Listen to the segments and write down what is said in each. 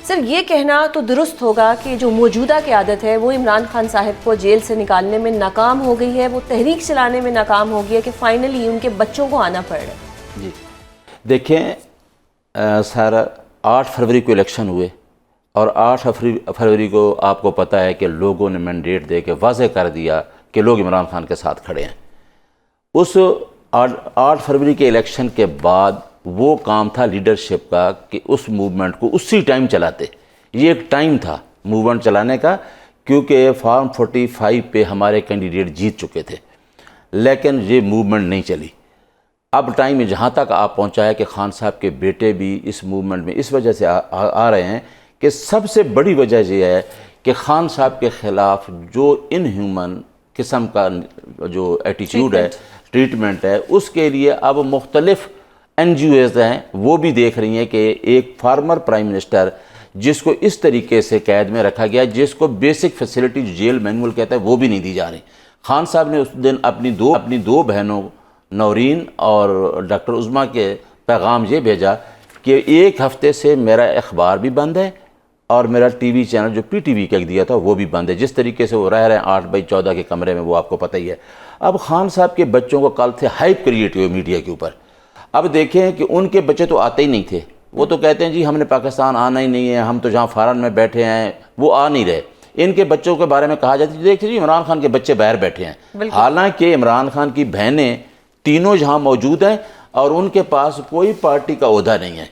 سر یہ کہنا تو درست ہوگا کہ جو موجودہ قیادت ہے وہ عمران خان صاحب کو جیل سے نکالنے میں ناکام ہو گئی ہے، وہ تحریک چلانے میں ناکام ہو گئی ہے کہ فائنلی ان کے بچوں کو آنا پڑ رہا ہے؟ جی دیکھیں سر 8 فروری کو الیکشن ہوئے اور 8 فروری کو آپ کو پتہ ہے کہ لوگوں نے مینڈیٹ دے کے واضح کر دیا کہ لوگ عمران خان کے ساتھ کھڑے ہیں۔ اس 8 فروری کے الیکشن کے بعد وہ کام تھا لیڈرشپ کا کہ اس موومنٹ کو اسی ٹائم چلاتے۔ یہ ایک ٹائم تھا موومنٹ چلانے کا، کیونکہ فارم 45 پہ ہمارے کینڈیڈیٹ جیت چکے تھے، لیکن یہ موومنٹ نہیں چلی۔ اب ٹائم جہاں تک آپ پہنچا ہے کہ خان صاحب کے بیٹے بھی اس موومنٹ میں اس وجہ سے آ رہے ہیں کہ سب سے بڑی وجہ یہ ہے کہ خان صاحب کے خلاف جو ان ہیومن قسم کا جو ایٹیٹیوڈ ہے، ٹریٹمنٹ ہے، اس کے لیے اب مختلف این جی اوز ہیں وہ بھی دیکھ رہی ہیں کہ ایک فارمر پرائم منسٹر جس کو اس طریقے سے قید میں رکھا گیا، جس کو بیسک فیسلٹی جیل مینول کہتا ہے وہ بھی نہیں دی جا رہی۔ خان صاحب نے اس دن اپنی دو بہنوں نورین اور ڈاکٹر عظمیٰ کے پیغام یہ بھیجا کہ ایک ہفتے سے میرا اخبار بھی بند ہے اور میرا ٹی وی چینل جو پی ٹی وی کا دیا تھا وہ بھی بند ہے۔ جس طریقے سے وہ رہ رہے ہیں 8x14 کے کمرے میں، وہ آپ کو پتہ ہی ہے۔ اب خان صاحب کے بچوں کو کل سے ہائپ کریٹ ہوئے میڈیا کے اوپر۔ اب دیکھیں کہ ان کے بچے تو آتے ہی نہیں تھے، وہ تو کہتے ہیں جی ہم نے پاکستان آنا ہی نہیں ہے، ہم تو جہاں فارن میں بیٹھے ہیں وہ آ نہیں رہے۔ ان کے بچوں کے بارے میں کہا جاتا ہے دیکھیں جی عمران خان کے بچے باہر بیٹھے ہیں، حالانکہ عمران خان کی بہنیں تینوں جہاں موجود ہیں اور ان کے پاس کوئی پارٹی کا عہدہ نہیں ہے۔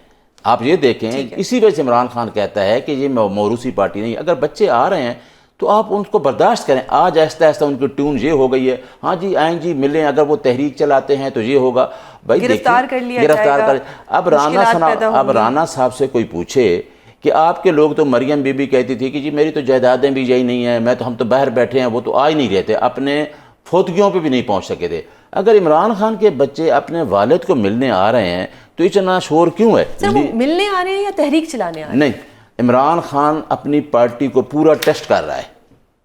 آپ یہ دیکھیں، اسی وجہ سے عمران خان کہتا ہے کہ یہ موروثی پارٹی نہیں۔ اگر بچے آ رہے ہیں تو آپ ان کو برداشت کریں۔ آج آہستہ آہستہ ان کی ٹیون یہ ہو گئی ہے، ہاں جی آئیں جی ملیں، اگر وہ تحریک چلاتے ہیں تو یہ ہوگا، بھائی گرفتار کر لیا گرفتار جائے گا۔ اب رانا صاحب سے کوئی پوچھے کہ آپ کے لوگ تو مریم بی بی کہتی تھی کہ جی میری تو جائیدادیں بھی یہی نہیں ہیں، ہم تو باہر بیٹھے ہیں، وہ تو آ ہی نہیں رہتے، اپنے فوتگیوں پہ بھی نہیں پہنچ سکے تھے۔ اگر عمران خان کے بچے اپنے والد کو ملنے آ رہے ہیں تو اتنا شور کیوں ہے؟ سر وہ ملنے آ رہے ہیں یا تحریک چلانے آ رہے ہیں؟ نہیں، عمران خان اپنی پارٹی کو پورا ٹیسٹ کر رہا ہے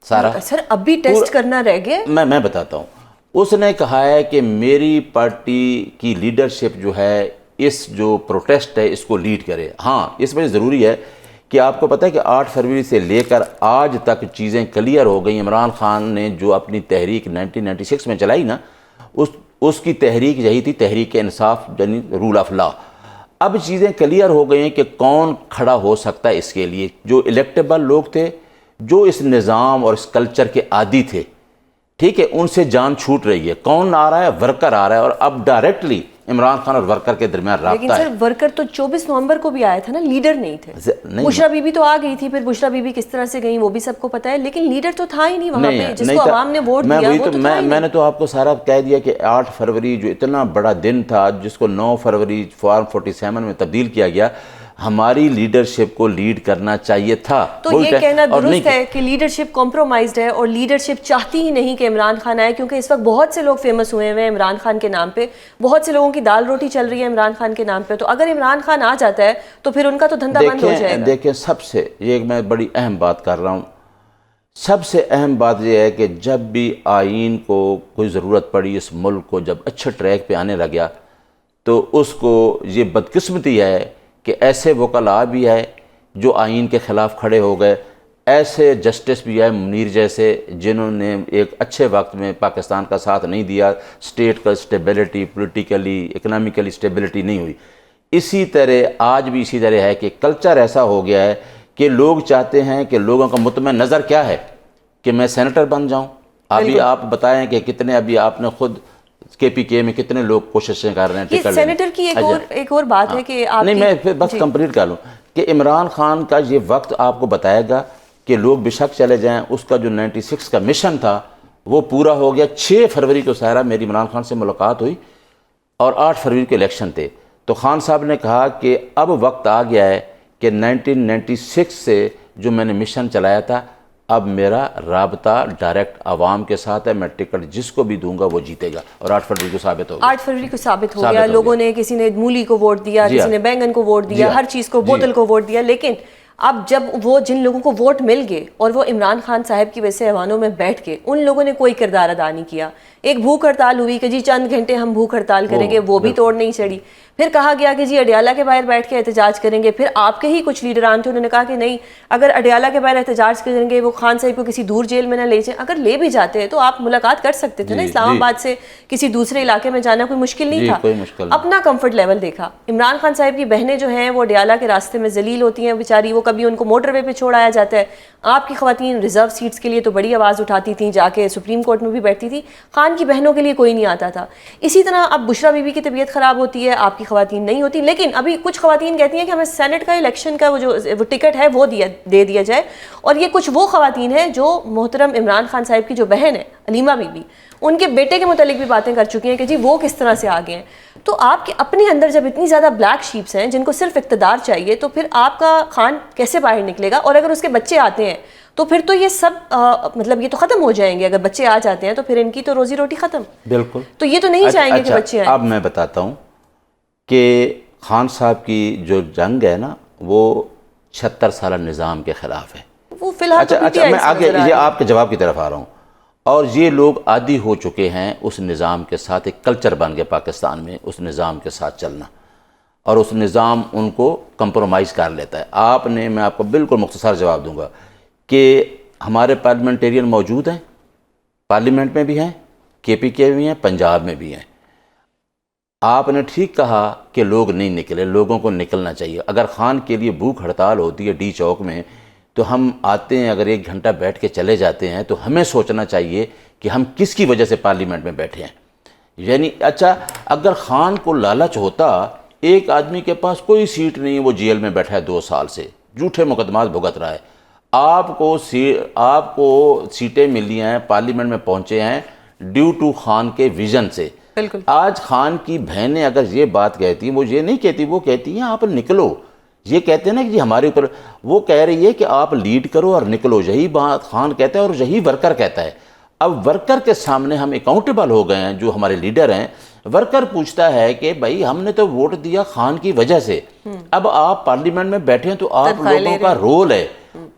سارا۔ سر اب بھی ٹیسٹ کرنا رہ گیا؟ میں بتاتا ہوں۔ اس نے کہا ہے کہ میری پارٹی کی لیڈرشپ جو ہے اس جو پروٹیسٹ ہے اس کو لیڈ کرے۔ ہاں اس وجہ ضروری ہے کہ آپ کو پتہ ہے کہ 8 فروری سے لے کر آج تک چیزیں کلیئر ہو گئیں۔ عمران خان نے جو اپنی تحریک 1996 میں چلائی نا، اس کی تحریک یہی تھی، تحریک انصاف یعنی رول آف لا۔ اب چیزیں کلیئر ہو گئی ہیں کہ کون کھڑا ہو سکتا ہے اس کے لیے۔ جو الیکٹیبل لوگ تھے، جو اس نظام اور اس کلچر کے عادی تھے، ٹھیک ہے، ان سے جان چھوٹ رہی ہے۔ کون آ رہا ہے؟ ورکر آ رہا ہے، اور اب ڈائریکٹلی عمران خان اور ورکر کے درمیان رابطہ ہے۔ لیکن سر ورکر تو 24 نومبر کو بھی آیا تھا نا، لیڈر نہیں تھے۔ بشرا بی بی تو آ گئی تھی، پھر بشرا بی بی کس طرح سے گئیں وہ بھی سب کو پتہ ہے، لیکن لیڈر تو تھا ہی نہیں وہاں پہ جس کو عوام نے ووٹ دیا، وہ تو تھا ہی نہیں۔ میں نے تو آپ کو سارا کہہ دیا کہ 8 فروری جو اتنا بڑا دن تھا جس کو 9 فروری فارم 47 میں تبدیل کیا گیا، ہماری لیڈرشپ کو لیڈ کرنا چاہیے تھا۔ تو یہ کہنا درست ہے کہ لیڈرشپ کمپرومائزڈ ہے اور لیڈرشپ چاہتی ہی نہیں کہ عمران خان آئے، کیونکہ اس وقت بہت سے لوگ فیمس ہوئے ہیں عمران خان کے نام پہ، بہت سے لوگوں کی دال روٹی چل رہی ہے عمران خان کے نام پہ، تو اگر عمران خان آ جاتا ہے تو پھر ان کا تو دھندا بند ہو جائے گا۔ دیکھیں سب سے یہ میں بڑی اہم بات کر رہا ہوں، سب سے اہم بات یہ ہے کہ جب بھی آئین کو کوئی ضرورت پڑی، اس ملک کو جب اچھے ٹریک پہ آنے لگا، تو اس کو یہ بدقسمتی ہے کہ ایسے وکلاء بھی ہے جو آئین کے خلاف کھڑے ہو گئے، ایسے جسٹس بھی ہے منیر جیسے جنہوں نے ایک اچھے وقت میں پاکستان کا ساتھ نہیں دیا، سٹیٹ کا اسٹیبلٹی، پولیٹیکلی اکنامیکلی اسٹیبلٹی نہیں ہوئی۔ اسی طرح آج بھی اسی طرح ہے کہ کلچر ایسا ہو گیا ہے کہ لوگ چاہتے ہیں کہ لوگوں کا مطمئن نظر کیا ہے کہ میں سینیٹر بن جاؤں۔ ابھی آپ بتائیں کہ کتنے، ابھی آپ نے خود کے پی کے میں کتنے لوگ کوششیں کر رہے ہیں ٹکٹ لینے۔ سینیٹر کی ایک اور بات ہے کہ آپ نہیں، میں پھر بس کمپلیٹ کر لوں کہ عمران خان کا یہ وقت آپ کو بتائے گا کہ لوگ بے شک چلے جائیں، اس کا جو 96 کا مشن تھا وہ پورا ہو گیا۔ 6 فروری کو سارا میری عمران خان سے ملاقات ہوئی اور 8 فروری کے الیکشن تھے، تو خان صاحب نے کہا کہ اب وقت آ گیا ہے کہ 1996 سے جو میں نے مشن چلایا تھا، اب میرا رابطہ ڈائریکٹ عوام کے ساتھ ہے، میں ٹکٹ جس کو بھی دوں گا وہ جیتے گا، اور 8 فروری کو ثابت ہو گیا۔ 8 فروری کو ثابت ہو گیا، لوگوں نے، کسی نے مولی کو ووٹ دیا، کسی نے بینگن کو ووٹ دیا، ہر چیز کو، بوتل کو ووٹ دیا، لیکن اب جب وہ جن لوگوں کو ووٹ مل گئے اور وہ عمران خان صاحب کی وجہ سے ایوانوں میں بیٹھ کے، ان لوگوں نے کوئی کردار ادا نہیں کیا۔ ایک بھوک ہڑتال ہوئی کہ جی چند گھنٹے ہم بھوک ہڑتال کریں گے، وہ بھی توڑ نہیں چڑھی۔ پھر کہا گیا کہ جی اڈیالہ کے باہر بیٹھ کے احتجاج کریں گے. پھر آپ کے ہی کچھ لیڈران تھے, انہوں نے کہا کہ نہیں, اگر اڈیالہ کے باہر احتجاج کریں گے وہ خان صاحب کو کسی دور جیل میں نہ لے جائیں. اگر لے بھی جاتے ہیں تو آپ ملاقات کر سکتے تھے نا, اسلام آباد سے کسی دوسرے علاقے میں جانا کوئی مشکل نہیں تھا. اپنا کمفرٹ لیول دیکھا. عمران خان صاحب کی بہنیں جو ہیں وہ اڈیالہ کے راستے میں ذلیل ہوتی ہیں بیچاری, وہ کبھی ان کو موٹر وے پہ چھوڑ آیا جاتا ہے. آپ کی خواتین ریزرو سیٹس کے لیے تو بڑی آواز اٹھاتی تھیں, جا کے سپریم کورٹ میں بھی بیٹھتی تھی. خان کی بہنوں کے لیے کوئی نہیں آتا تھا. اسی طرح اب بشرا بی بی کی طبیعت خراب ہوتی ہے, آپ کی خواتین نہیں ہوتی. لیکن ابھی کچھ خواتین کہتی ہیں کہ ہمیں سینٹ کا الیکشن کا وہ ٹکٹ ہے وہ دے دیا جائے. اور یہ کچھ وہ خواتین ہیں جو محترم عمران خان صاحب کی جو بہن ہے علیمہ بی بی, ان کے بیٹے کے متعلق بھی باتیں کر چکی ہیں کہ جی وہ کس طرح سے آگے ہیں. تو آپ کے اپنے اندر جب اتنی زیادہ بلیک شیپس ہیں جن کو صرف اقتدار چاہیے, تو پھر آپ کا خان کیسے باہر نکلے گا؟ اور اگر اس کے بچے آتے ہیں تو پھر تو یہ سب مطلب یہ تو ختم ہو جائیں گے. اگر بچے آ جاتے ہیں تو پھر ان کی تو روزی روٹی ختم. بالکل. تو یہ تو نہیں چاہیں گے کہ بچے آئیں. اب میں بتاتا ہوں کہ خان صاحب کی جو جنگ ہے نا وہ 76 سالہ نظام کے خلاف ہے. وہ فی الحال اچھا میں آگے یہ آپ کے جواب کی طرف آ رہا ہوں. اور یہ لوگ عادی ہو چکے ہیں اس نظام کے ساتھ, ایک کلچر بن گیا پاکستان میں اس نظام کے ساتھ چلنا, اور اس نظام ان کو کمپرومائز کر لیتا ہے. میں آپ کو بالکل مختصر جواب دوں گا کہ ہمارے پارلیمنٹیرین موجود ہیں, پارلیمنٹ میں بھی ہیں, کے پی کے بھی ہیں, پنجاب میں بھی ہیں. آپ نے ٹھیک کہا کہ لوگ نہیں نکلے, لوگوں کو نکلنا چاہیے. اگر خان کے لیے بھوک ہڑتال ہوتی ہے ڈی چوک میں تو ہم آتے ہیں, اگر 1 گھنٹہ بیٹھ کے چلے جاتے ہیں تو ہمیں سوچنا چاہیے کہ ہم کس کی وجہ سے پارلیمنٹ میں بیٹھے ہیں. یعنی اچھا اگر خان کو لالچ ہوتا, ایک آدمی کے پاس کوئی سیٹ نہیں ہے, وہ جیل میں بیٹھا ہے 2 سال سے, جھوٹے مقدمات بھگت رہا ہے, آپ کو سیٹیں ملی ہیں, پارلیمنٹ میں پہنچے ہیں ڈیو ٹو خان کے ویژن سے. بالکل. آج خان کی بہنیں اگر یہ بات کہتی ہیں, وہ یہ نہیں کہتی, وہ کہتی ہیں آپ نکلو. یہ کہتے ہیں نا کہ جی ہمارے اوپر, وہ کہہ رہی ہے کہ آپ لیڈ کرو اور نکلو. یہی بات خان کہتا ہے اور یہی ورکر کہتا ہے. اب ورکر کے سامنے ہم اکاؤنٹیبل ہو گئے ہیں, جو ہمارے لیڈر ہیں. ورکر پوچھتا ہے کہ بھائی ہم نے تو ووٹ دیا خان کی وجہ سے, اب آپ پارلیمنٹ میں بیٹھے ہیں تو آپ لوگوں کا رول ہے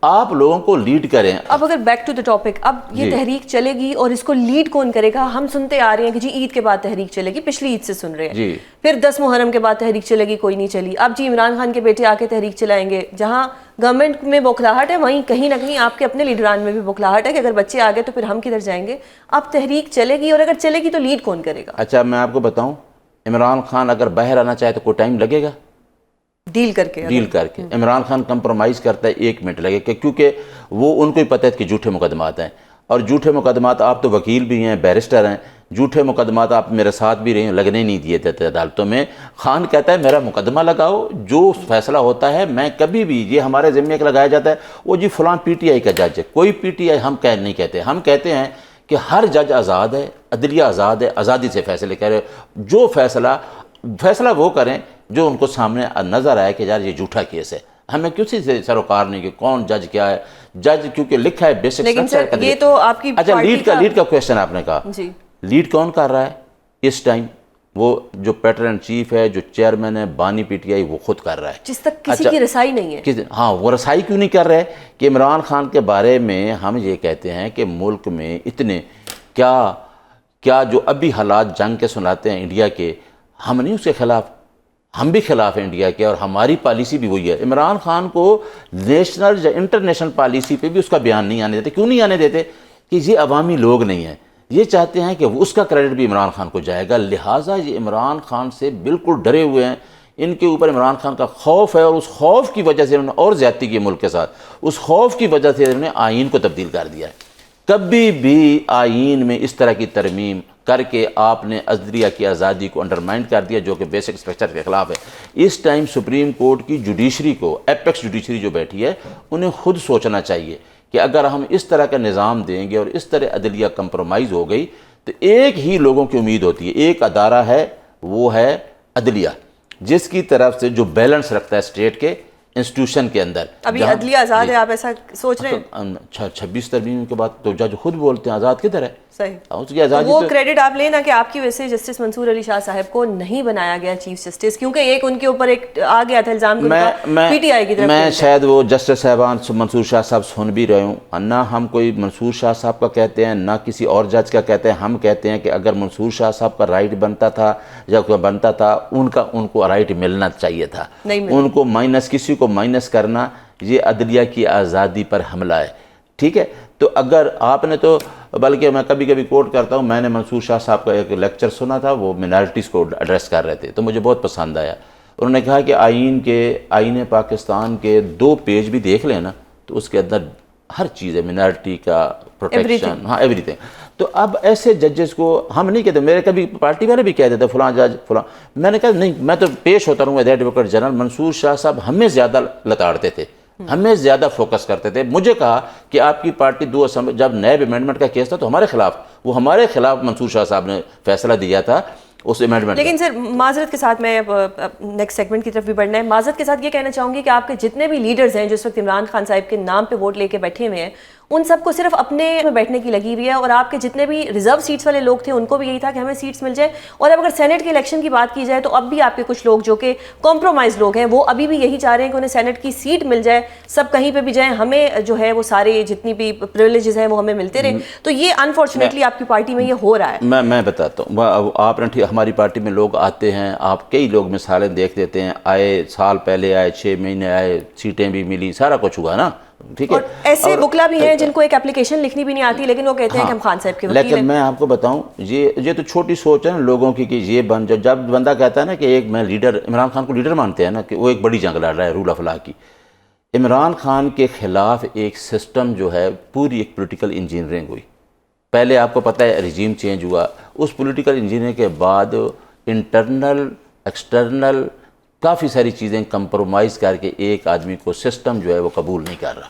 آپ لوگوں کو لیڈ کریں. اب اگر بیک ٹو دا ٹاپک, اب یہ تحریک چلے گی اور اس کو لیڈ کون کرے گا؟ ہم سنتے آ رہے ہیں کہ جی عید کے بعد تحریک چلے گی, پچھلی عید سے سن رہے ہیں. پھر 10 محرم کے بعد تحریک چلے گی, کوئی نہیں چلی. اب جی عمران خان کے بیٹے آ کے تحریک چلائیں گے. جہاں گورنمنٹ میں بوکھلاہٹ ہے وہیں کہیں نہ کہیں آپ کے اپنے لیڈران میں بھی بوکھلاہٹ ہے کہ اگر بچے آ گئے تو پھر ہم کدھر جائیں گے. اب تحریک چلے گی, اور اگر چلے گی تو لیڈ کون کرے گا؟ اچھا میں آپ کو بتاؤں, عمران خان اگر باہر آنا چاہے تو کوئی ٹائم لگے گا؟ ڈیل کر کے عمران خان کمپرومائز کرتا ہے 1 منٹ لگے گا, کیونکہ وہ ان کو ہی پتہ ہے کہ جھوٹے مقدمات ہیں. اور جھوٹے مقدمات, آپ تو وکیل بھی ہیں, بیرسٹر ہیں, جھوٹے مقدمات آپ میرے ساتھ بھی رہے ہیں, لگنے نہیں دیے تھے عدالتوں میں. خان کہتا ہے میرا مقدمہ لگاؤ, جو فیصلہ ہوتا ہے میں کبھی بھی, یہ ہمارے ذمے ایک لگایا جاتا ہے وہ جی فلاں پی ٹی آئی کا جج ہے. کوئی پی ٹی آئی ہم نہیں کہتے, ہم کہتے ہیں کہ ہر جج آزاد ہے, عدلیہ آزاد ہے, آزادی سے فیصلے کرے. جو فیصلہ وہ کریں جو ان کو سامنے نظر آئے کہ یار یہ جھوٹا کیس ہے. ہمیں کسی سے سروکار نہیں کہ کون جج کیا ہے, جج کیونکہ لکھا ہے بیسک. لیکن سر یہ تو آپ کی اچھا لیڈ کا کویشچن آپ نے کہا, لیڈ کون کر رہا ہے اس ٹائم؟ وہ جو پیٹرن ان چیف ہے, جو چیئرمین ہے, بانی پی ٹی آئی, وہ خود کر رہا ہے, جس تک کسی کی رسائی نہیں ہے. ہاں وہ رسائی کیوں نہیں کر رہے کہ عمران خان کے بارے میں ہم یہ کہتے ہیں کہ ملک میں اتنے کیا جو ابھی حالات جنگ کے سناتے ہیں انڈیا کے, ہم نہیں اس کے خلاف, ہم بھی خلاف ہیں انڈیا کے, اور ہماری پالیسی بھی وہی ہے. عمران خان کو نیشنل یا انٹرنیشنل پالیسی پہ بھی اس کا بیان نہیں آنے دیتے. کیوں نہیں آنے دیتے؟ کہ یہ عوامی لوگ نہیں ہیں, یہ چاہتے ہیں کہ اس کا کریڈٹ بھی عمران خان کو جائے گا. لہٰذا یہ عمران خان سے بالکل ڈرے ہوئے ہیں, ان کے اوپر عمران خان کا خوف ہے, اور اس خوف کی وجہ سے انہوں نے اور زیادتی کی ملک کے ساتھ. اس خوف کی وجہ سے انہوں نے آئین کو تبدیل کر دیا ہے. کبھی بھی آئین میں اس طرح کی ترمیم کر کے آپ نے عدلیہ کی آزادی کو انڈرمائن کر دیا, جو کہ بیسک اسٹرکچر کے خلاف ہے. اس ٹائم سپریم کورٹ کی جوڈیشری کو, ایپیکس جوڈیشری جو بیٹھی ہے, انہیں خود سوچنا چاہیے کہ اگر ہم اس طرح کا نظام دیں گے اور اس طرح عدلیہ کمپرومائز ہو گئی تو ایک ہی لوگوں کی امید ہوتی ہے, ایک ادارہ ہے, وہ ہے عدلیہ, جس کی طرف سے جو بیلنس رکھتا ہے اسٹیٹ کے. انسٹیٹیوشن کے اندر. ابھی عدلیہ آزاد ہے، آپ ایسا سوچ رہے ہیں؟ 26 ترمیم کے بعد تو جج خود بولتے ہیں آزاد کدھر ہے. صحیح. اس کی آزادی وہ کریڈٹ آپ لینا کہ آپ کی وجہ سے جسٹس منصور علی شاہ صاحب کو نہیں بنایا گیا چیف جسٹس، کیونکہ ایک ان کے اوپر ایک آ گیا تھا الزام پی ٹی آئی کی طرف. میں شاید وہ جسٹس صاحبان منصور شاہ صاحب سن بھی رہے ہوں. نہ ہم کوئی منصور شاہ صاحب کا کہتے ہیں نہ کسی اور جج کا کہتے ہیں. ہم کہتے ہیں کہ اگر منصور شاہ صاحب کا رائٹ بنتا تھا یا کوئی بنتا تھا ان کو رائٹ ملنا چاہیے تھا. ان کو کسی کو مائنس کرنا یہ عدلیہ کی آزادی پر حملہ ہے. ٹھیک ہے. تو اگر آپ نے تو بلکہ میں کبھی کبھی کوٹ کرتا ہوں، میں نے منصور شاہ صاحب کا ایک لیکچر سنا تھا، وہ منارٹیز کو ایڈریس کر رہے تھے تو مجھے بہت پسند آیا. انہوں نے کہا کہ آئین پاکستان کے 2 پیج بھی دیکھ لیں نا تو اس کے اندر ہر چیز ہے، منارٹی کا پروٹیکشن، ہاں ایوری تھنگ. تو اب ایسے ججز کو ہم نہیں کہتے. میرے کبھی پارٹی والے بھی کہہ دیتے فلاں جج فلاں. میں نے کہا نہیں، میں تو پیش ہوتا رہوں ایز ایڈوکیٹ جنرل. منصور شاہ صاحب ہمیں زیادہ لتاڑتے تھے، ہمیں زیادہ فوکس کرتے تھے. مجھے کہا کہ آپ کی پارٹی جب نیب امینڈمنٹ کا کیس تھا تو ہمارے خلاف منصور شاہ صاحب نے فیصلہ دیا تھا اس امینڈمنٹ. لیکن سر معذرت کے ساتھ میں نیکسٹ سیگمنٹ کی طرف بھی بڑھنا ہے. معذرت کے ساتھ یہ کہنا چاہوں گی کہ آپ کے جتنے بھی لیڈرز ہیں جو اس وقت عمران خان صاحب کے نام پہ ووٹ لے کے بیٹھے ہوئے ہیں، ان سب کو صرف اپنے میں بیٹھنے کی لگی ہوئی ہے. اور آپ کے جتنے بھی ریزرو سیٹس والے لوگ تھے ان کو بھی یہی تھا کہ ہمیں سیٹس مل جائے. اور اب اگر سینٹ کے الیکشن کی بات کی جائے تو اب بھی آپ کے کچھ لوگ جو کہ کمپرومائز لوگ ہیں وہ ابھی بھی یہی چاہ رہے ہیں کہ انہیں سینٹ کی سیٹ مل جائے، سب کہیں پہ بھی جائیں، ہمیں جو ہے وہ سارے جتنی بھی پریولیجز ہیں وہ ہمیں ملتے رہے. تو یہ انفارچونیٹلی آپ کی پارٹی میں یہ ہو رہا ہے. میں بتاتا ہوں. آپ نے ہماری پارٹی میں لوگ آتے ہیں، آپ کئی لوگ مثالیں دیکھ دیتے ہیں. آئے سال پہلے آئے، 6 مہینے آئے، سیٹیں بھی ملی، سارا کچھ ہوا نا. ٹھیک ہے. اور ایسے بکلا بھی ہیں جن کو ایک اپلیکیشن لکھنی بھی نہیں آتی لیکن وہ کہتے ہیں کہ ہم خان صاحب کے وکیل ہیں. لیکن میں آپ کو بتاؤں یہ تو چھوٹی سوچ ہے نا لوگوں کی کہ یہ جب بندہ کہتا ہے نا کہ ایک میں لیڈر، عمران خان کو لیڈر مانتے ہیں نا کہ وہ ایک بڑی جنگ لڑ رہا ہے رول آف لا کی. عمران خان کے خلاف ایک سسٹم جو ہے پوری ایک پولیٹیکل انجینئرنگ ہوئی. پہلے آپ کو پتہ ہے رجیم چینج ہوا، اس پولیٹیکل انجینئرنگ کے بعد انٹرنل ایکسٹرنل کافی ساری چیزیں کمپرومائز کر کے ایک آدمی کو سسٹم جو ہے وہ قبول نہیں کر رہا.